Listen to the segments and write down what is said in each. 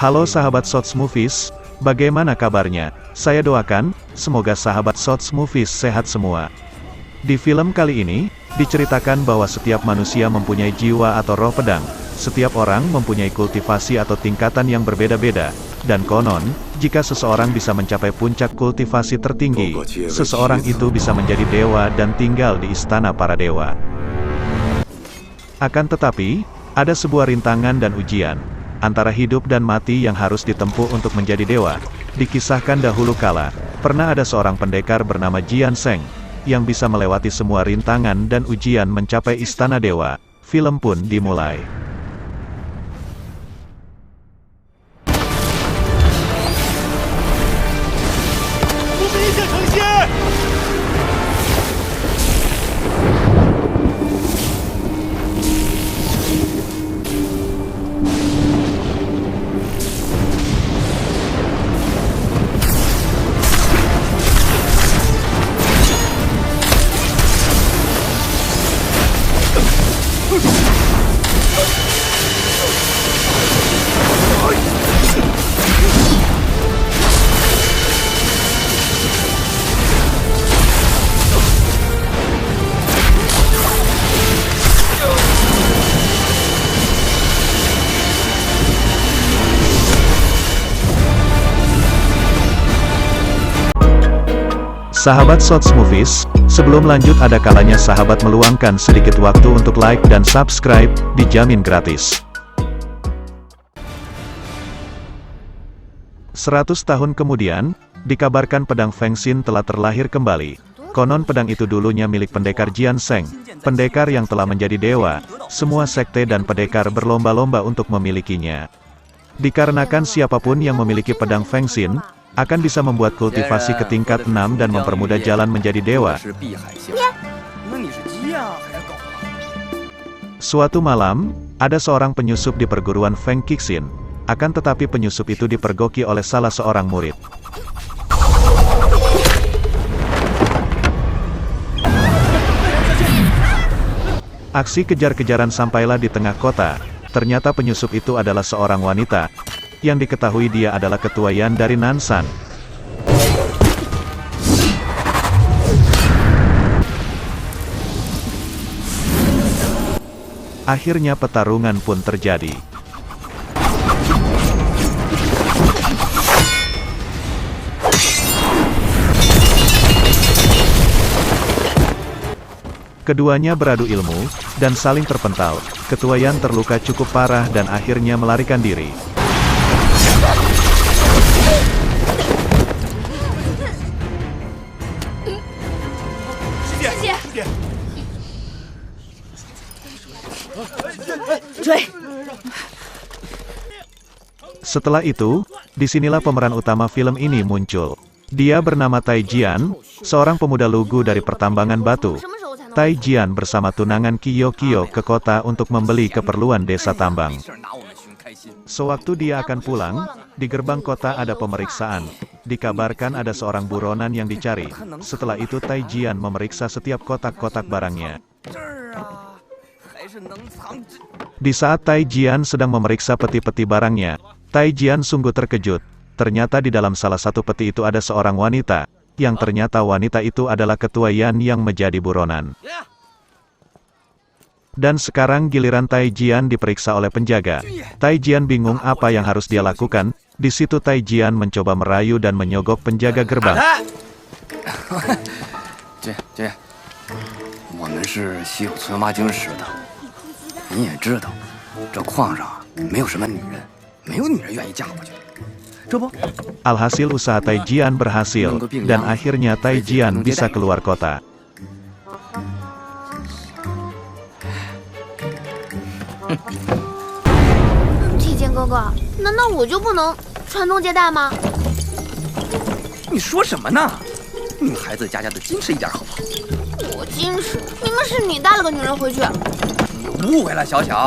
Halo sahabat Shots Movies, bagaimana kabarnya? Saya doakan, semoga sahabat Shots Movies sehat semua. Di film kali ini, diceritakan bahwa setiap manusia mempunyai jiwa atau roh pedang. Setiap orang mempunyai kultivasi atau tingkatan yang berbeda-beda. Dan konon, jika seseorang bisa mencapai puncak kultivasi tertinggi, seseorang itu bisa menjadi dewa dan tinggal di istana para dewa. Akan tetapi, ada sebuah rintangan dan ujian antara hidup dan mati yang harus ditempuh untuk menjadi dewa. Dikisahkan dahulu kala, pernah ada seorang pendekar bernama Jian Sheng, yang bisa melewati semua rintangan dan ujian mencapai istana dewa. Film pun dimulai. Sahabat Shots Movies, sebelum lanjut ada kalanya sahabat meluangkan sedikit waktu untuk like dan subscribe, dijamin gratis. 100 tahun kemudian, dikabarkan pedang Feng Xin telah terlahir kembali. Konon pedang itu dulunya milik pendekar Jian Sheng, pendekar yang telah menjadi dewa. Semua sekte dan pendekar berlomba-lomba untuk memilikinya. Dikarenakan siapapun yang memiliki pedang Feng Xin akan bisa membuat kultivasi ke tingkat 6 dan mempermudah jalan menjadi dewa. Suatu malam, ada seorang penyusup di perguruan Feng Qixin. Akan tetapi penyusup itu dipergoki oleh salah seorang murid. Aksi kejar-kejaran sampailah di tengah kota. Ternyata penyusup itu adalah seorang wanita, yang diketahui dia adalah ketua Yan dari Nansan. Akhirnya pertarungan pun terjadi. Keduanya beradu ilmu, dan saling terpental. Ketua Yan terluka cukup parah dan akhirnya melarikan diri. Setelah itu, disinilah pemeran utama film ini muncul. Dia bernama Tai Jian, seorang pemuda lugu dari pertambangan batu. Tai Jian bersama tunangan Qiyo ke kota untuk membeli keperluan desa tambang. Sewaktu dia akan pulang, di gerbang kota ada pemeriksaan. Dikabarkan ada seorang buronan yang dicari. Setelah itu Tai Jian memeriksa setiap kotak-kotak barangnya. Di saat Tai Jian sedang memeriksa peti-peti barangnya, Tai Jian sungguh terkejut. Ternyata di dalam salah satu peti itu ada seorang wanita, yang ternyata wanita itu adalah ketua Yan yang menjadi buronan. Dan sekarang giliran Tai Jian diperiksa oleh penjaga. Tai Jian bingung apa yang harus dia lakukan. Di situ Tai Jian mencoba merayu dan menyogok penjaga gerbang. Alhasil usaha Tai Jian berhasil, dan akhirnya Tai Jian bisa keluar kota.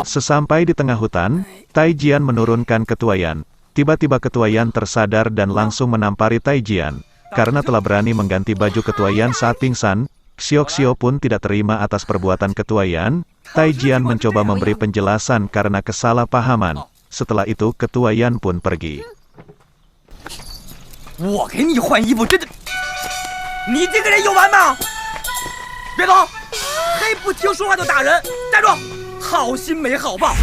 Sesampai di tengah hutan, Tai Jian menurunkan ketua Yan. Tiba-tiba ketua Yan tersadar dan langsung menampari Tai Jian. Karena telah berani mengganti baju ketua Yan saat pingsan, Xiao pun tidak terima atas perbuatan ketua Yan. Tai Jian mencoba memberi penjelasan karena kesalahpahaman. Setelah itu Ketua Yan pun pergi. 我给你换衣服，真的，你这个人有完吗？别走，还不听说话就打人，站住！好心没好报。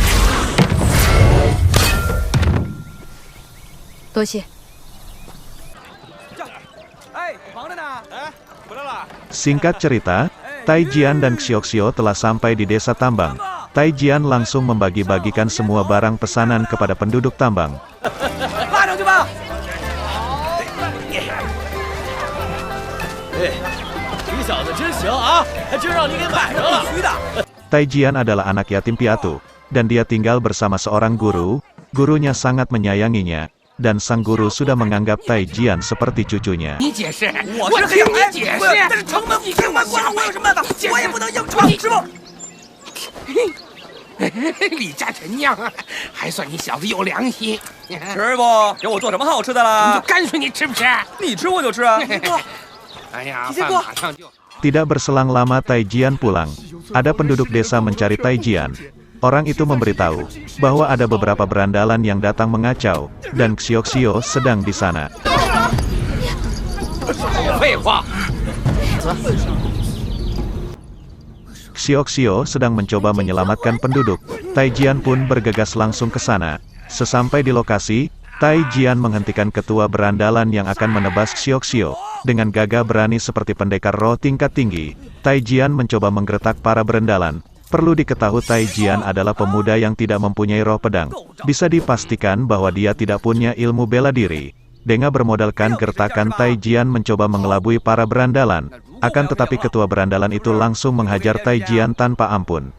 多谢。哎，忙着呢。哎，回来了。 Singkat cerita, Tai Jian dan Xiaoxiao telah sampai di desa tambang. Tai Jian langsung membagi-bagikan semua barang pesanan kepada penduduk tambang. 拉上去吧。你小子真行啊，还真让你给买上了。必须的。 Tai Jian adalah anak yatim piatu, dan dia tinggal bersama seorang guru. Gurunya sangat menyayanginya, dan sang guru sudah menganggap Tai Jian seperti cucunya. 你解释，我是听你解释。但是城门关了，我有什么办法？我也不能硬闯，师傅。李家陈酿啊，还算你小子有良心。师傅，给我做什么好吃的了？干脆你吃不吃？你吃我就吃啊。哎呀，结果饭马上就。 Tidak berselang lama Tai Jian pulang. Ada penduduk desa mencari Tai Jian. Orang itu memberitahu bahwa ada beberapa berandalan yang datang mengacau, dan Xiaoxiao sedang di sana. 废话。 Xiaoxiao sedang mencoba menyelamatkan penduduk. Tai Jian pun bergegas langsung ke sana. Sesampai di lokasi, Tai Jian menghentikan ketua berandalan yang akan menebas Xiaoxiao. Dengan gagah berani seperti pendekar roh tingkat tinggi, Tai Jian mencoba menggeretak para berandalan. Perlu diketahui Tai Jian adalah pemuda yang tidak mempunyai roh pedang. Bisa dipastikan bahwa dia tidak punya ilmu bela diri. Dengan bermodalkan gertakan, Tai Jian mencoba mengelabui para berandalan. Akan tetapi ketua berandalan itu langsung menghajar Tai Jian tanpa ampun.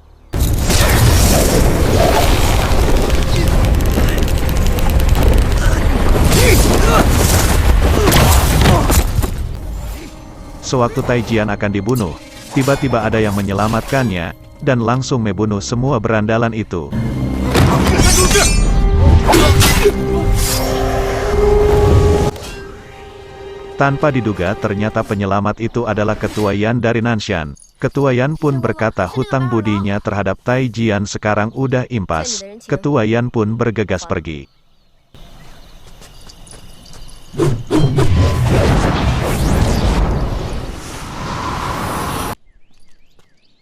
Sewaktu Tai Jian akan dibunuh, tiba-tiba ada yang menyelamatkannya, dan langsung membunuh semua berandalan itu. Tanpa diduga ternyata penyelamat itu adalah Ketua Yan dari Nanshan. Ketua Yan pun berkata hutang budinya terhadap Tai Jian sekarang udah impas. Ketua Yan pun bergegas pergi.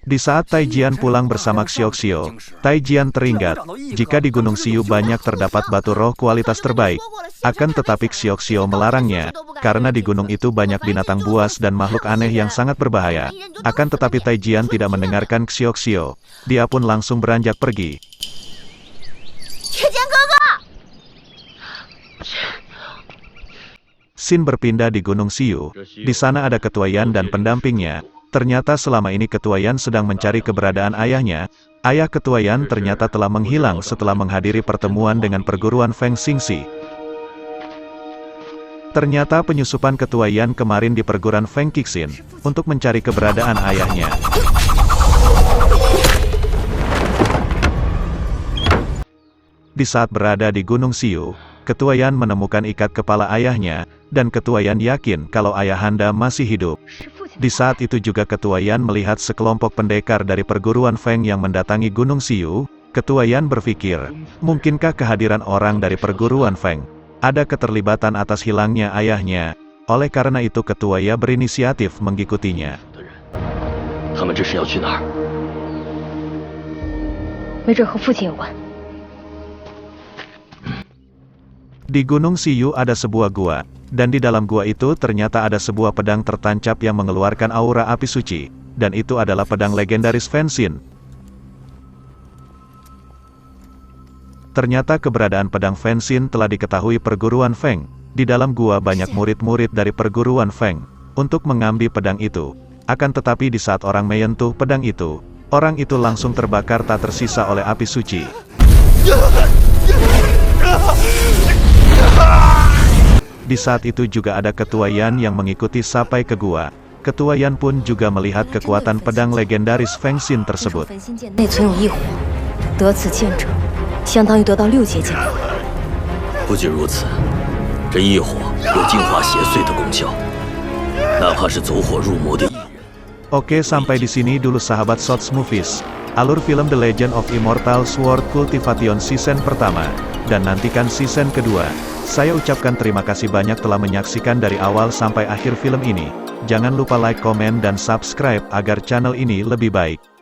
Di saat Tai Jian pulang bersama Xiaoxiao, Tai Jian teringat, jika di Gunung Xiu banyak terdapat batu roh kualitas terbaik. Akan tetapi Xiaoxiao melarangnya, karena di gunung itu banyak binatang buas dan makhluk aneh yang sangat berbahaya. Akan tetapi Tai Jian tidak mendengarkan Xiaoxiao. Dia pun langsung beranjak pergi. Scene berpindah di Gunung Xiu. Di sana ada Ketua Yan dan pendampingnya. Ternyata selama ini Ketua Yan sedang mencari keberadaan ayahnya. Ayah Ketua Yan ternyata telah menghilang setelah menghadiri pertemuan dengan perguruan Feng Xingxi. Ternyata penyusupan Ketua Yan kemarin di perguruan Feng Qixin untuk mencari keberadaan ayahnya. Di saat berada di Gunung Xiu, Ketua Yan menemukan ikat kepala ayahnya, dan Ketua Yan yakin kalau ayahanda masih hidup. Di saat itu juga Ketua Yan melihat sekelompok pendekar dari perguruan Feng yang mendatangi Gunung Xiu. Ketua Yan berpikir, mungkinkah kehadiran orang dari perguruan Feng ada keterlibatan atas hilangnya ayahnya? Oleh karena itu Ketua Yan berinisiatif mengikutinya. Di Gunung Xiu ada sebuah gua, dan di dalam gua itu ternyata ada sebuah pedang tertancap yang mengeluarkan aura api suci, dan itu adalah pedang legendaris Fenxin. Ternyata keberadaan pedang Fenxin telah diketahui perguruan Feng. Di dalam gua banyak murid-murid dari perguruan Feng untuk mengambil pedang itu. Akan tetapi di saat orang menyentuh pedang itu, orang itu langsung terbakar tak tersisa oleh api suci. Di saat itu juga ada Ketua Yan yang mengikuti sampai ke gua. Ketua Yan pun juga melihat kekuatan pedang legendaris Feng Xin tersebut. Oke, sampai di sini dulu sahabat Shots Movies. alur film The Legend of Immortal Sword Cultivation season pertama, dan nantikan season kedua. Saya ucapkan terima kasih banyak telah menyaksikan dari awal sampai akhir film ini. Jangan lupa like, komen, dan subscribe agar channel ini lebih baik.